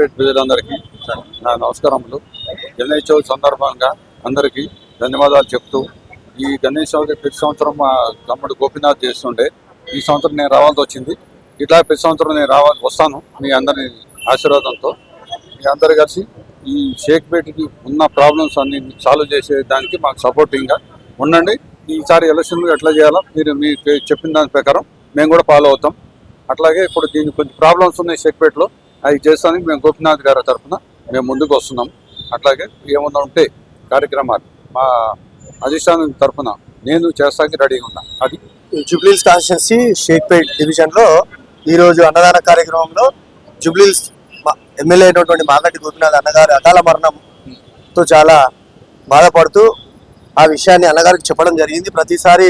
షేక్పేట ప్రజలందరికీ నా నమస్కారములు. గణేష్ చవితి సందర్భంగా అందరికీ ధన్యవాదాలు చెప్తూ, ఈ గణేష్ చవితి ప్రతి సంవత్సరం మా తమ్ముడు గోపీనాథ్ చేస్తుండే, ఈ సంవత్సరం నేను రావాల్సి వచ్చింది. ఇట్లా ప్రతి సంవత్సరం నేను వస్తాను మీ అందరి ఆశీర్వాదంతో. మీ అందరు కలిసి ఈ షేక్పేటకి ఉన్న ప్రాబ్లమ్స్ అన్ని సాల్వ్ చేసే దానికి మాకు సపోర్టింగ్గా ఉండండి. ఈసారి ఎలక్షన్లు ఎట్లా చేయాలో మీరు చెప్పిన దాని ప్రకారం మేము కూడా ఫాలో అవుతాం. అట్లాగే ఇప్పుడు దీనికి కొంచెం ప్రాబ్లమ్స్ ఉన్నాయి షేక్పేటలో, అవి చేస్తానికి మేము గోపీనాథ్ గారి తరఫున మేము ముందుకు వస్తున్నాం. అట్లాగే ఏమన్నా ఉంటే కార్యక్రమాలు మా అధిష్టానం తరఫున నేను చేస్తానికి రెడీగా ఉన్నా. అది జూబ్లీహిల్స్ కాన్స్టిట్యున్సీ షేక్పేట్ డివిజన్లో ఈరోజు అన్నదాన కార్యక్రమంలో జూబ్లీహిల్స్ ఎమ్మెల్యే అయినటువంటి మాగంటి గోపీనాథ్ అన్నగారి అకాల మరణంతో చాలా బాధపడుతూ ఆ విషయాన్ని అన్నగారికి చెప్పడం జరిగింది. ప్రతిసారి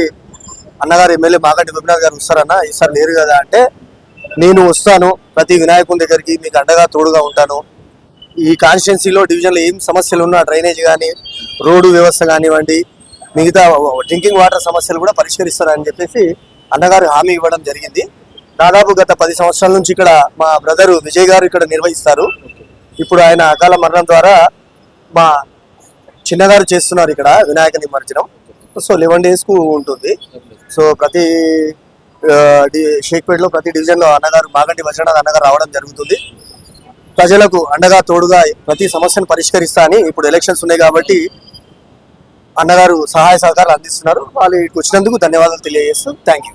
అన్నగారు ఎమ్మెల్యే మాగంటి గోపీనాథ్ గారు వస్తారన్న, ఈసారి లేరు కదా అంటే, నేను వస్తాను ప్రతి వినాయకుని దగ్గరికి, మీకు అండగా తోడుగా ఉంటాను. ఈ కాన్స్టిట్యున్సీలో డివిజన్లో ఏం సమస్యలు ఉన్నా డ్రైనేజ్ కానీ, రోడ్డు వ్యవస్థ కానివ్వండి, మిగతా డ్రింకింగ్ వాటర్ సమస్యలు కూడా పరిష్కరిస్తారని చెప్పేసి అన్నగారు హామీ ఇవ్వడం జరిగింది. దాదాపు గత 10 సంవత్సరాల నుంచి ఇక్కడ మా బ్రదరు విజయ్ గారు ఇక్కడ నిర్వహిస్తారు. ఇప్పుడు ఆయన అకాల మరణం ద్వారా మా చిన్నగారు చేస్తున్నారు ఇక్కడ వినాయక నిమజ్జనం. సో 11 days ఉంటుంది. సో ప్రతి షేక్పేటలో ప్రతి డివిజన్లో అన్నగారు మాగంటి వజ్రనాథ్ అన్నగారు రావడం జరుగుతుంది. ప్రజలకు అండగా తోడుగా ప్రతి సమస్యను పరిష్కరిస్తా అని, ఇప్పుడు ఎలక్షన్స్ ఉన్నాయి కాబట్టి అన్నగారు సహాయ సహకారాలు అందిస్తున్నారు. వాళ్ళు ఇక్కడికి వచ్చినందుకు ధన్యవాదాలు తెలియజేస్తూ థ్యాంక్ యూ.